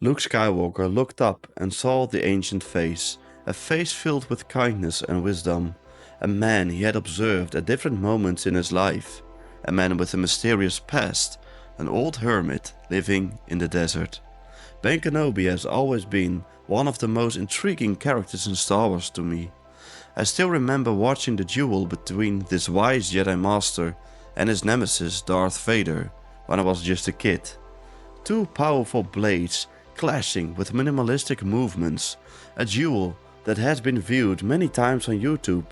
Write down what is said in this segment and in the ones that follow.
Luke Skywalker looked up and saw the ancient face, a face filled with kindness and wisdom, a man he had observed at different moments in his life, a man with a mysterious past, an old hermit living in the desert. Ben Kenobi has always been one of the most intriguing characters in Star Wars to me. I still remember watching the duel between this wise Jedi Master and his nemesis Darth Vader when I was just a kid. Two powerful blades clashing with minimalistic movements, a duel that has been viewed many times on YouTube,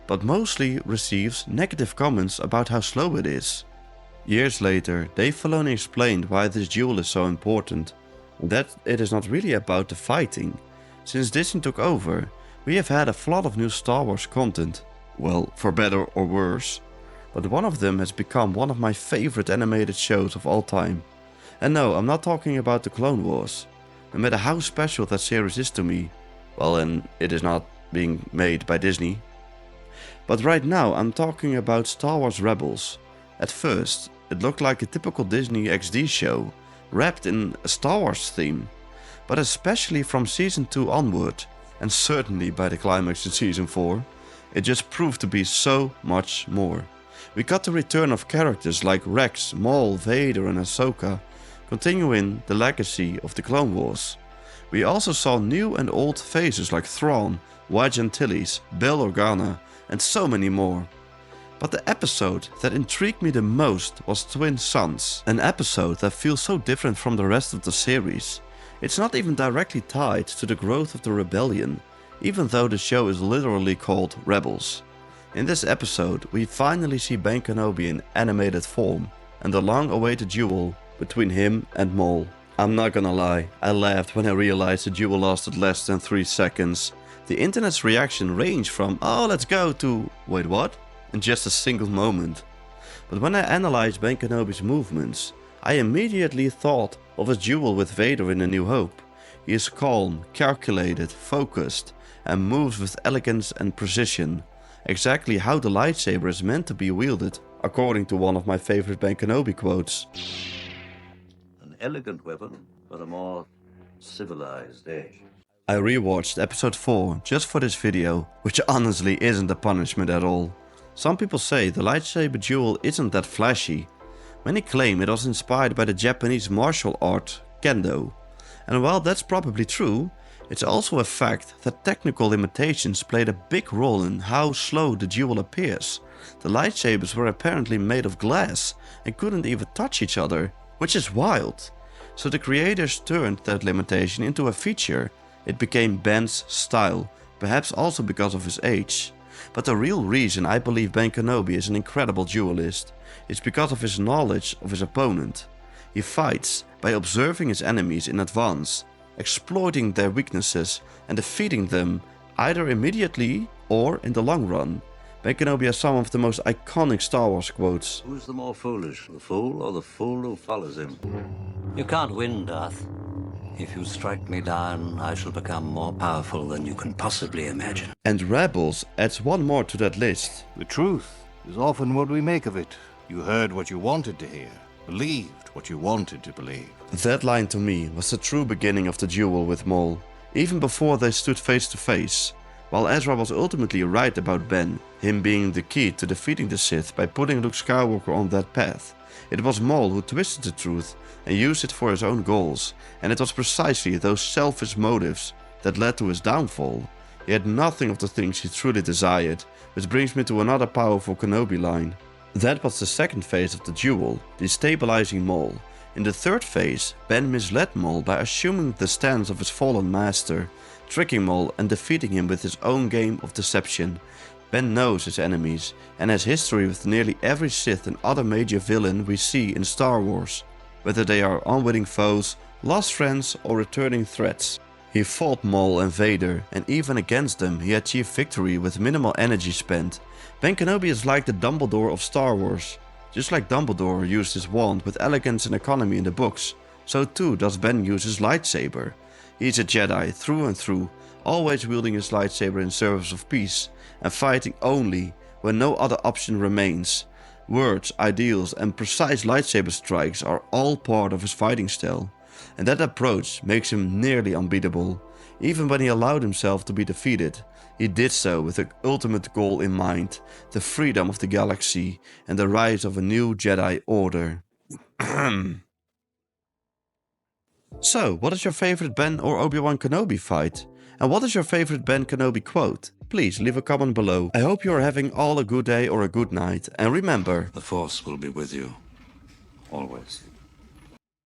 but mostly receives negative comments about how slow it is. Years later, Dave Filoni explained why this duel is so important, that it is not really about the fighting. Since Disney took over, we have had a flood of new Star Wars content, well, for better or worse, but one of them has become one of my favorite animated shows of all time. And no, I'm not talking about the Clone Wars. No matter how special that series is to me, well, and it is not being made by Disney. But right now I'm talking about Star Wars Rebels. At first, it looked like a typical Disney XD show, wrapped in a Star Wars theme. But especially from Season 2 onward, and certainly by the climax in Season 4, it just proved to be so much more. We got the return of characters like Rex, Maul, Vader and Ahsoka, continuing the legacy of the Clone Wars. We also saw new and old faces like Thrawn, Wedge Antilles, Bail Organa and so many more. But the episode that intrigued me the most was Twin Suns, an episode that feels so different from the rest of the series. It's not even directly tied to the growth of the rebellion, even though the show is literally called Rebels. In this episode, we finally see Ben Kenobi in animated form, and the long-awaited duel between him and Maul. I'm not gonna lie, I laughed when I realized the duel lasted less than 3 seconds. The internet's reaction ranged from "oh let's go" to "wait what?" in just a single moment. But when I analyzed Ben Kenobi's movements, I immediately thought of his duel with Vader in A New Hope. He is calm, calculated, focused, and moves with elegance and precision. Exactly how the lightsaber is meant to be wielded, according to one of my favorite Ben Kenobi quotes. An elegant weapon for a more civilized age. I rewatched episode 4 just for this video, which honestly isn't a punishment at all. Some people say the lightsaber duel isn't that flashy. Many claim it was inspired by the Japanese martial art Kendo. And while that's probably true, it's also a fact that technical limitations played a big role in how slow the duel appears. The lightsabers were apparently made of glass and couldn't even touch each other, which is wild. So the creators turned that limitation into a feature. It became Ben's style, perhaps also because of his age. But the real reason I believe Ben Kenobi is an incredible duelist is because of his knowledge of his opponent. He fights by observing his enemies in advance, exploiting their weaknesses and defeating them either immediately or in the long run. Ben Kenobi has some of the most iconic Star Wars quotes. Who's the more foolish, the fool or the fool who follows him? You can't win, Darth. If you strike me down, I shall become more powerful than you can possibly imagine. And Rebels adds one more to that list. The truth is often what we make of it. You heard what you wanted to hear, believed what you wanted to believe. That line to me was the true beginning of the duel with Maul, even before they stood face to face. While Ezra was ultimately right about Ben, him being the key to defeating the Sith by putting Luke Skywalker on that path, it was Maul who twisted the truth and used it for his own goals, and it was precisely those selfish motives that led to his downfall. He had nothing of the things he truly desired, which brings me to another powerful Kenobi line. That was the second phase of the duel, destabilizing Maul. In the third phase, Ben misled Maul by assuming the stance of his fallen master, tricking Maul and defeating him with his own game of deception. Ben knows his enemies and has history with nearly every Sith and other major villain we see in Star Wars, whether they are unwitting foes, lost friends or returning threats. He fought Maul and Vader, and even against them he achieved victory with minimal energy spent. Ben Kenobi is like the Dumbledore of Star Wars. Just like Dumbledore used his wand with elegance and economy in the books, so too does Ben use his lightsaber. He is a Jedi through and through, always wielding his lightsaber in service of peace, and fighting only when no other option remains. Words, ideals and precise lightsaber strikes are all part of his fighting style. and that approach makes him nearly unbeatable. Even when he allowed himself to be defeated, he did so with the ultimate goal in mind, the freedom of the galaxy and the rise of a new Jedi Order. So, what is your favorite Ben or Obi-Wan Kenobi fight? And what is your favorite Ben Kenobi quote? Please leave a comment below. I hope you are having all a good day or a good night, and remember, The Force will be with you, always.